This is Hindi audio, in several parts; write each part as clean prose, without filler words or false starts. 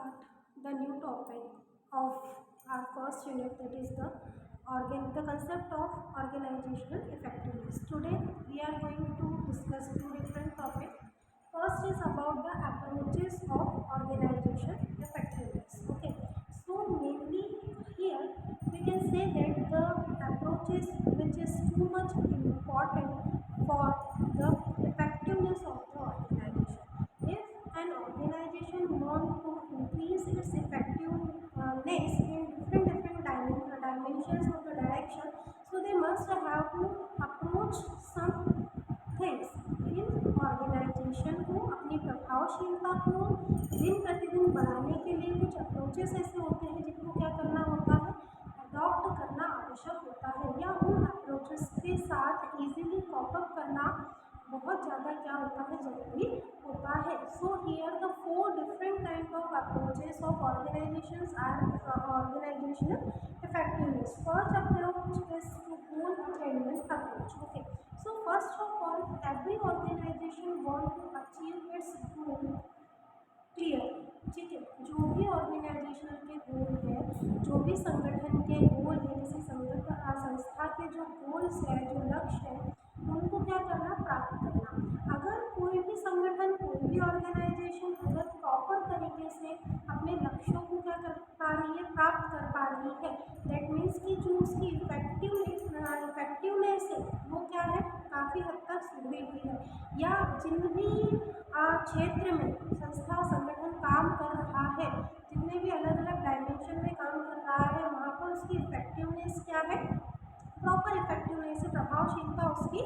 start the new topic of our first unit, that is the concept of organizational effectiveness. Today we are going to discuss two different topics. First is about the approaches of organization effectiveness. Okay, so mainly here we can say that the approaches which is too much important for the effectiveness of the organization. If an organization wants to increase its effectiveness in different dimensions of the direction, so they must have to approach some things in organisation को अपनी प्रभावशीलता को दिन प्रतिदिन बढ़ाने के लिए कुछ अप्रोचेस ऐसे होते हैं जिनको क्या करना होता है, अडॉप्ट करना आवश्यक होता है, या उन अप्रोचेस के साथ इजीली कॉपअप करना बहुत ज़्यादा क्या होता है, जरूरी होता है. So here the 4 different kind of approaches of organizations are organizational effectiveness. First approach is to goal attainment approach. Okay, so first of all, every organization want to achieve its goal clear. ठीक है, जो भी ऑर्गेनाइजेशन के गोल है, जो भी संगठन के गोल है, किसी संस्था के जो गोल्स है, जो लक्ष्य है, उनको क्या करना, प्राप्त करना. अगर कोई भी संगठन, कोई भी ऑर्गेनाइजेशन अगर प्रॉपर तरीके से अपने लक्ष्यों को क्या कर पा रही है, प्राप्त कर पा रही है, दैट मीन्स कि जो उसकी इफेक्टिवनेस है वो क्या है, काफ़ी हद तक सुधरी हुई है, या जिन भी क्षेत्र में संस्था संगठन काम कर रहा है, जितने भी अलग अलग डायमेंशन में काम कर रहा है, वहाँ पर उसकी इफेक्टिवनेस क्या है, प्रॉपर इफेक्टिवनेस है, प्रभावशीलता उसकी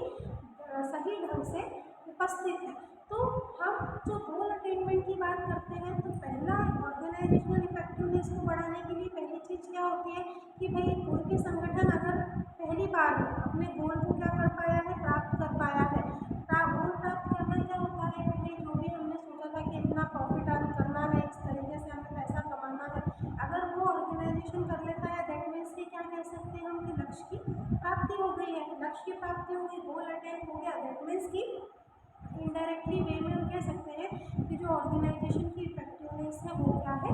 सही ढंग से उपस्थित है. तो हम जो गोल अटेनमेंट की बात करते हैं, तो पहला ऑर्गेनाइजेशनल इफेक्टिवनेस को बढ़ाने के लिए पहली चीज़ क्या होती है कि भाई कोई भी संगठन अगर पहली बार में अपने गोल को क्या कर पाया है, प्राप्त कर पाया है. गोल प्राप्त करना क्या होता है कि भाई जो भी हमने सोचा था कि इतना प्रॉफिट अर्न करना है, इस तरीके से हमें पैसा कमाना है, अगर वो ऑर्गेनाइजेशन कर लेता है, दैट मीन्स कि क्या कह सकते हैं हम कि लक्ष्य की प्राप्ति हो गई है. लक्ष्य की प्राप्ति हो गई, गोल अटेन हो गया, दैट मीन्स कि इनडायरेक्टली वे में हम कह सकते हैं कि जो ऑर्गेनाइजेशन की इफेक्टिवनेस है वो क्या है,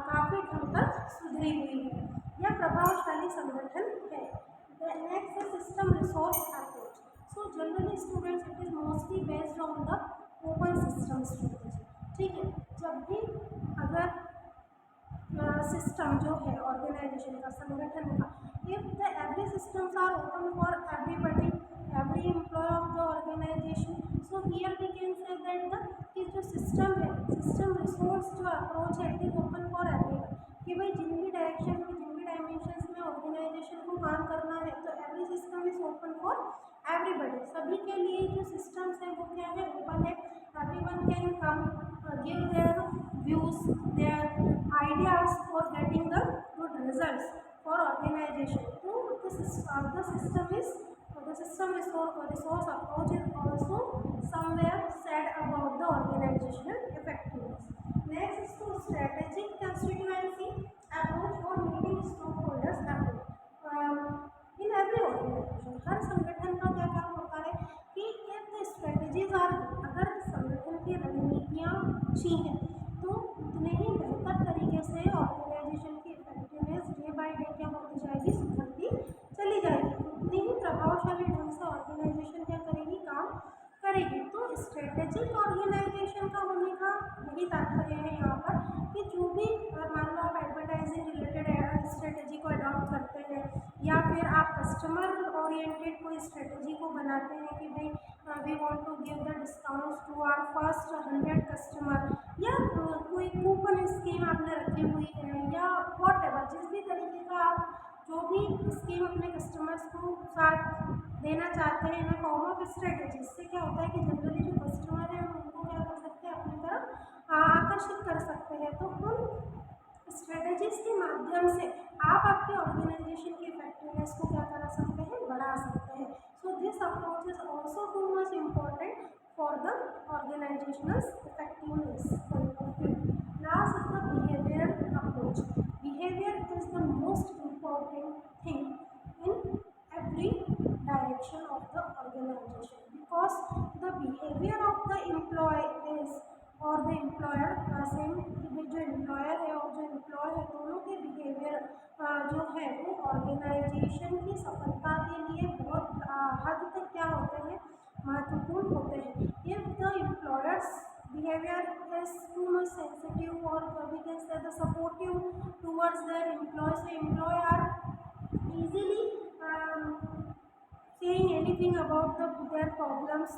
काफ़ी ढंग तक सुधरी हुई है या प्रभावशाली संगठन है. नेक्स्ट है system resource approach. So generally students, it is mostly based on the open system strategy. ठीक है, जब भी अगर सिस्टम जो है ऑर्गेनाइजेशन का, संगठन का, if the every systems are open for everybody, every employee of the organisation, so here we can say that the कि जो सिस्टम है, सिस्टम रिसोर्स जो अप्रोच है, it is open for everyone, कि भाई जिन भी डायरेक्शन में, जिन भी डायमेंशंस में ऑर्गेनाइजेशन को काम करना है, तो every system is open for everybody. सभी के लिए जो सिस्टम्स है वो क्या है, ओपन है. Everyone can come give their views, their ideas for getting the good results for organization. So the system resource approach is also somewhere said about the organizational effectiveness. Next is to strategic constituency approach or meeting stakeholders approach. In every organization, हर संगठन का क्या काम होता है कि if the strategies are, अगर संगठन की रणनीतियाँ अच्छी हैं, तो उतने ही बेहतर तरीके से ऑर्गेनाइजेशन की इफेक्टिवनेस डे बाय डे क्या होती जाएगी, सुधरती चली जाएगी. उतनी ही प्रभावशाली ढंग से ऑर्गेनाइजेशन क्या करेगी, काम करेगी. तो स्ट्रेटेजिक ऑर्गेनाइजेशन का होने का यही तात्पर्य है यहाँ पर कि जो भी मान लो आप एडवर्टाइजिंग रिलेटेड स्ट्रेटेजी को अडॉप्ट करते हैं, या फिर आप कस्टमर ओरिएंटेड कोई स्ट्रेटेजी को बनाते हैं कि भाई we want to give the discounts to our first 100 customer, या कोई कूपन स्कीम आपने रखी हुई है, या वॉटएवर, जिस भी तरीके का आप जो भी स्कीम अपने कस्टमर्स को साथ देना चाहते हैं, इन फॉर्म ऑफ स्ट्रेटेजी, इससे क्या होता है कि जनरली जो कस्टमर है उनको क्या कर सकते हैं, अपनी तरफ आकर्षित कर सकते हैं. तो उन स्ट्रेटेजीज के माध्यम से आप आपके ऑर्गेनाइजेशन की इफेक्टिवनेस को क्या करा सकते हैं, बढ़ा सकते हैं. So this approach is also too much important for the organisational effectiveness point of view. Last is the behaviour approach. Behaviour is the most important thing in every direction of the organization, because the behavior of the employee is, or the employer, same जो employer के बिहेवियर जो है वो ऑर्गेनाइजेशन की सफलता के लिए बहुत हद तक क्या होते हैं, महत्वपूर्ण होते हैं। If the employers behavior is too much sensitive or we can say the supportive towards their employees, so employee are easily saying anything about their problems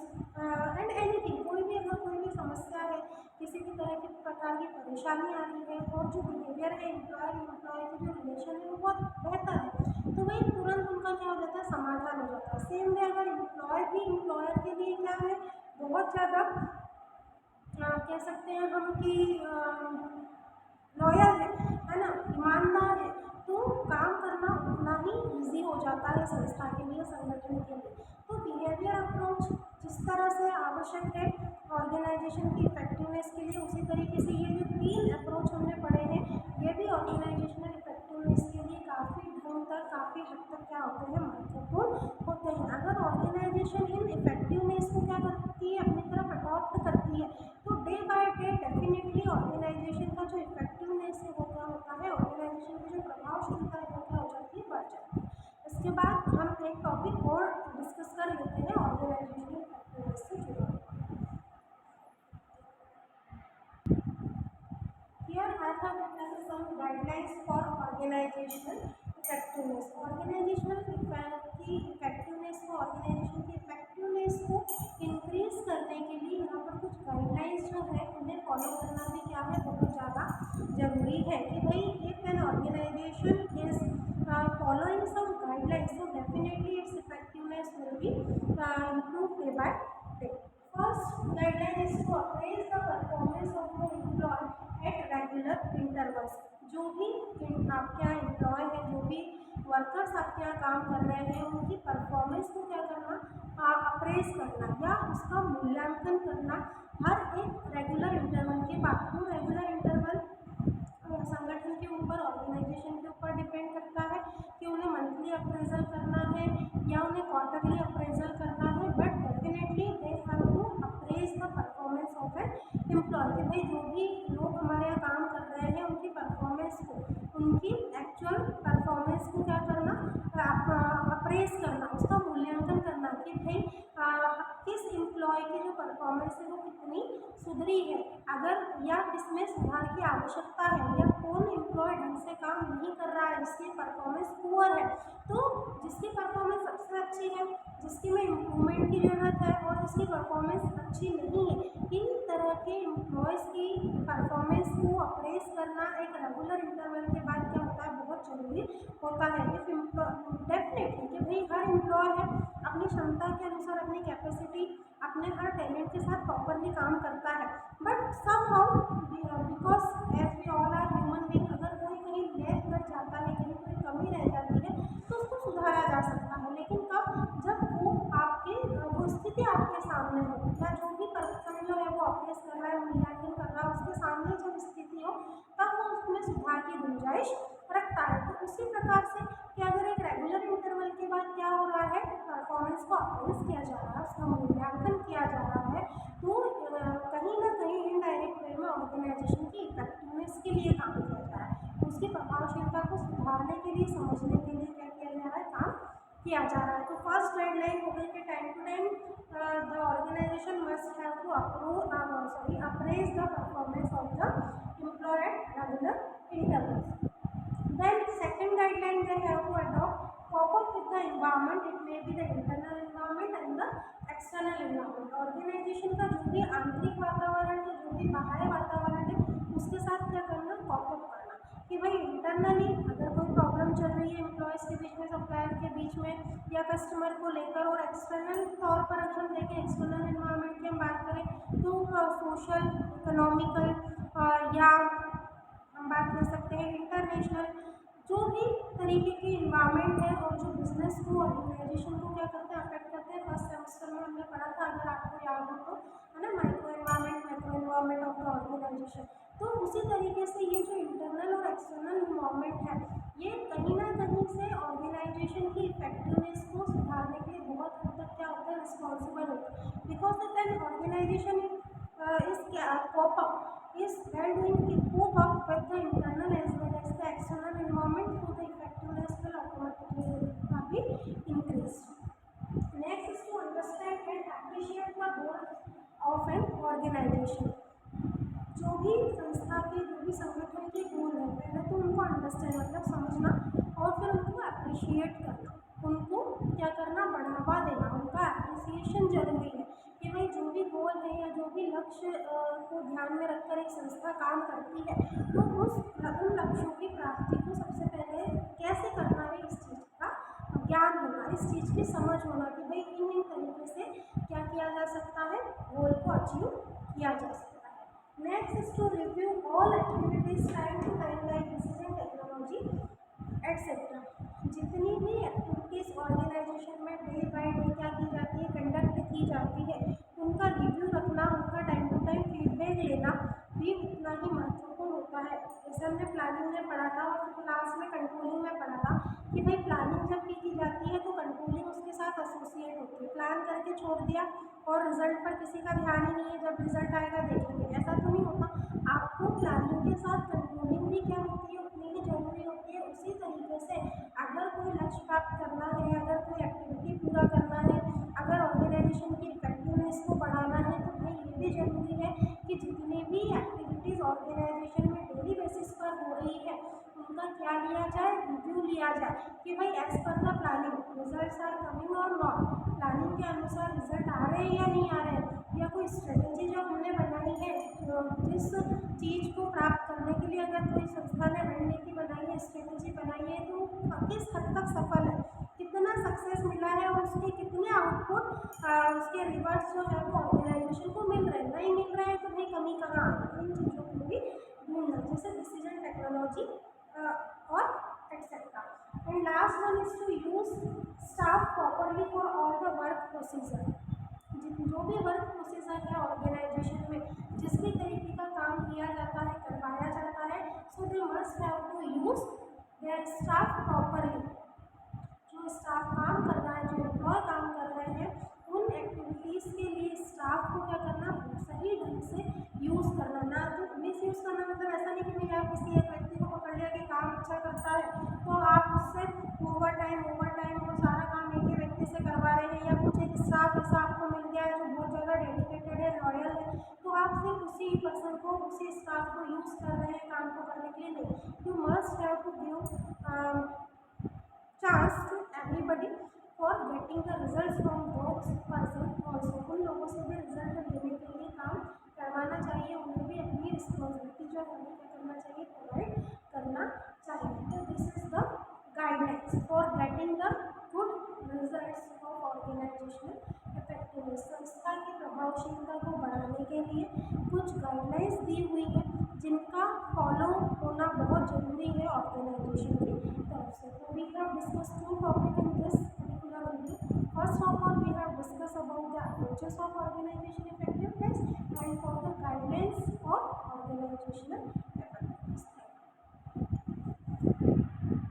and anything, कोई भी अगर कोई भी समस्या है, किसी भी तरह की प्रकार की परेशानी आ रही है और जो बिहेवियर है एम्प्लॉयर एम्प्लॉय की जो रिलेशन है वो बहुत बेहतर है, तो वही तुरंत उनका क्या हो जाता है, समाधान हो जाता है। सेम वे अगर एम्प्लॉय भी एम्प्लॉयर के लिए क्या है, बहुत ज़्यादा कह सकते हैं हम कि लॉयल है ना, ईमानदार है, तो काम करना उतना ही ईजी हो जाता है संस्था के लिए, संगठन के लिए। तो बिहेवियर अप्रोच जिस तरह से आवश्यक है ऑर्गेनाइजेशन की इफेक्टिवनेस के लिए, उसी तरीके से ये जो 3 अप्रोच हमने पढ़े हैं ये भी ऑर्गेनाइजेशनल इफेक्टिवनेस के लिए काफ़ी ढंग तक, काफ़ी हद तक क्या होते हैं, महत्वपूर्ण होते हैं। अगर ऑर्गेनाइजेशन इन इफेक्टिवनेस को क्या करती है, अपनी तरफ अडॉप्ट करती है, तो day by day definitely organisation का जो इफेक्टिवनेस है वो क्या होता है, ऑर्गेनाइजेशन की जो प्रभावशीलता है वो क्या हो जाती है, बढ़ जाती है। इसके बाद हम एक टॉपिक और डिस्कस कर लेते हैं ऑर्गेनाइजेशनल इफेक्टिवनेस से जुड़ा। Here I have written some guidelines for organizational effectiveness. Organizational की इफेक्टिवनेस को, ऑर्गेनाइजेशन की इफेक्टिवनेस को इंक्रीज करने के लिए यहाँ पर कुछ गाइडलाइंस जो है उन्हें फॉलो करना भी क्या है, बहुत ज़्यादा जरूरी है। कि भाई if an organisation is following some guidelines, so definitely its effectiveness will be improved day by day. First guideline is to appraise the performance of the employee at regular intervals. जो भी आपके यहाँ एम्प्लॉय है, जो भी वर्कर्स आपके यहाँ काम कर रहे हैं, उनकी परफॉर्मेंस को क्या करना, अप्रेज करना या उसका मूल्यांकन करना हर एक रेगुलर इंटरवल के बाद। वो रेगुलर इंटरवल संगठन के ऊपर, ऑर्गेनाइजेशन के ऊपर डिपेंड करता है कि उन्हें मंथली अप्रेजल करना है या उन्हें क्वार्टरली अप्रेजल करना है, but definitely they have to appraise the performance of an employee. कि भाई जो भी लोग हमारे यहाँ काम कर रहे हैं उनकी परफॉर्मेंस को, उनकी एक्चुअल परफॉर्मेंस को क्या करना, अप्रेज करना, उसका मूल्यांकन करना कि भाई किस एम्प्लॉय की जो परफॉर्मेंस है वो कितनी सुधरी है, अगर या किसमें सुधार की आवश्यकता है, या कौन एम्प्लॉय ढंग से काम नहीं कर रहा है, जिसकी परफॉर्मेंस पुअर है, तो जिसकी परफॉर्मेंस सबसे अच्छी है, जिसकी में इम्प्रूवमेंट की ज़रूरत है और जिसकी परफॉर्मेंस अच्छी नहीं है, इन तरह के एम्प्लॉयज़ की परफॉर्मेंस को अप्रेस करना एक रेगुलर इंटरवल के बाद क्या होता है, बहुत ज़रूरी होता है। इफ डेफिनेटली कि भाई हर एम्प्लॉय है अपनी क्षमता के अनुसार, अपनी कैपेसिटी, अपने हर टैलेंट के साथ प्रॉपरली काम करता है, but somehow because as we all are human being, अगर कोई कहीं लैग कर जाता है, कहीं कोई कमी रह जाती है, तो उसको सुधारा जा सकता है। लेकिन कब, जब वो स्थिति आपके सामने हो, या जो भी पर्सन जो है वो अप्रेस कर रहा है, मूल्यांकन कर रहा है, उसके सामने जब स्थिति हो तब वो उसमें सुधार की गुंजाइश रखता है। तो उसी प्रकार से कि अगर एक रेगुलर इंटरवल के बाद क्या हो रहा है, परफॉर्मेंस को अप्रेस किया जा रहा है, उसका मूल्यांकन किया जा रहा है, तो कहीं ना कहीं इनडायरेक्ट वे में ऑर्गेनाइजेशन की इफेक्टिवनेस के लिए काम किया जा रहा है, उसकी प्रभावशीलता को सुधारने के लिए, समझने के लिए क्या किया जा रहा है, काम किया जा रहा है। तो फर्स्ट गाइडलाइन हो गई कि time to time the organisation must have to appraise the performance of the employee at regular intervals. Then second guideline they have to adopt, cope up with the environment, it may be the internal environment and the external environment. Organization का जो भी आंतरिक वातावरण है, जो भी बाहरी वातावरण है, उसके साथ क्या करना, cope up करना। कि भाई इंटरनली अगर कोई प्रॉब्लम चल रही है एम्प्लॉयज़ के बीच में, सप्लायर के बीच में या कस्टमर को लेकर, और एक्सटर्नल तौर पर अगर हम देखें, एक्सटर्नल इन्वायरमेंट की हम बात करें तो सोशल, इकोनॉमिकल या हम बात कर सकते हैं इंटरनेशनल, जो भी तरीके की इन्वायरमेंट है और जो बिजनेस को, ऑर्गेनाइजेशन को क्या करते हैं, अफेक्ट करते हैं। फर्स्ट सेमेस्टर में हमने पढ़ा था, अगर आपको याद हो तो, है ना, micro environment, macro environment of the organisation. तो उसी तरीके से ये जो इंटरनल और एक्सटर्नल इन्वायरमेंट है, ये कहीं ना कहीं से ऑर्गेनाइजेशन की इफेक्टिवनेस को सुधारने के लिए बहुत हद तक क्या होता है, रिस्पॉन्सिबल होता है। Because that an organisation is cope up is well doing to cope up with the internal as well as the external organisation, जो भी संस्था के जो भी संगठन के गोल है, पहले तो उनको अंडरस्टैंड मतलब समझना और फिर उनको अप्रिशिएट करना, उनको क्या करना, बढ़ावा देना, उनका अप्रिसिएशन जरूरी है कि भाई जो भी गोल है या जो भी लक्ष्य को ध्यान में रखकर एक संस्था काम करती है, तो उन लक्ष्यों की प्राप्ति को सबसे पहले कैसे करना है, इस चीज़ का ज्ञान होना, इस चीज़ की समझ होना कि भाई इन तरीके से क्या किया जा सकता है, गोल को अचीव किया जा सकता है। Next is to review all activities time to time like decision technology et cetera. जितनी भी एक्टिविटीज़ ऑर्गेनाइजेशन में डे बाय डे क्या की जाती है, कंडक्ट की जाती है, उनका रिव्यू रखना, उनका टाइम टू टाइम फीडबैक लेना भी उतना ही महत्वपूर्ण होता है। जैसे हमने प्लानिंग में पढ़ा था और क्लास में कंट्रोलिंग में पढ़ा था कि भाई प्लानिंग जब की जाती है तो कंट्रोलिंग उसके साथ एसोसिएट होती है। प्लान करके छोड़ दिया और रिजल्ट पर किसी का ध्यान ही नहीं है, जब रिजल्ट आएगा देखेंगे, ऐसा तो नहीं होता। आपको प्लानिंग के साथ कंट्रोलिंग भी क्या होती है, उतनी ही जरूरी होती है। उसी तरीके से अगर कोई लक्ष्य प्राप्त करना है, अगर कोई एक्टिविटी पूरा करना है, अगर ऑर्गेनाइजेशन की इफेक्टिवनेस को बढ़ाना है, तो भाई ये भी जरूरी है कि जितनी भी एक्टिविटीज़ ऑर्गेनाइजेशन में डेली बेसिस पर हो रही है, उनका क्या लिया जाए, रिव्यू लिया जाए कि भाई as per the planning results are coming और नॉट, प्लानिंग के अनुसार रिजल्ट आ रहे हैं या नहीं आ रहे हैं, या कोई स्ट्रेटेजी जो हमने बनाई है जिस चीज़ को प्राप्त करने के लिए अगर कोई संस्था ने रणनीति बनाई है, स्ट्रेटेजी बनाई है, तो किस हद तक सफल है, कितना सक्सेस मिला है और उसके कितने आउटपुट उसके रिवर्स जो है वो ऑर्गेनाइजेशन को मिल रहे हैं, नहीं मिल रहे हैं तो भाई कमी कहाँ आ रही है, इन चीज़ों को भी ढूंढना, जैसे डिसीजन टेक्नोलॉजी और et cetera. And last one is to use staff properly for all the work procedure. जो भी वर्क प्रोसीजर है ऑर्गेनाइजेशन में, जिस भी तरीके का काम किया जाता है, करवाया जाता है, so they must have to use their staff properly. जो स्टाफ काम कर रहा है, जो एम्प्लॉय काम कर रहे हैं, उन एक्टिविटीज़ के लिए स्टाफ को क्या करना, सही ढंग से यूज़ करना, ना तो मिस यूज़ करना। मतलब ऐसा नहीं कि भाई आप किसी एक व्यक्ति को पकड़ लिया कि काम अच्छा करता है तो आप उससे ओवर टाइम वो सारा काम एक ही व्यक्ति से करवा रहे हैं, या कुछ एक स्टाफ ऐसा आपको मिल गया है जो बहुत ज़्यादा डेडिकेटेड है, लॉयल है, तो आप सिर्फ उसी पर्सन को, उसी स्टाफ को यूज़ कर रहे हैं काम को करने के लिए, नहीं। You must have to give chance to everybody for getting the result from those person also. उन लोगों से भी रिजल्ट लेने के लिए काम करवाना चाहिए, उन्हें भी अपनी रिस्पॉन्सिबिलिटी जो है वो क्या करना चाहिए, प्रोवाइड करना चाहिए। तो this is the guidelines for getting the good results of organisational effectiveness. संस्था की प्रभावशीलता को बढ़ाने के लिए कुछ गाइडलाइंस दी हुई है जिनका फॉलो होना बहुत जरूरी है ऑर्गेनाइजेशन की तरफ से। तो we have discuss two topic in this particular video. First of all we have discuss about the approaches of organisation effectiveness and for the guidelines of organisational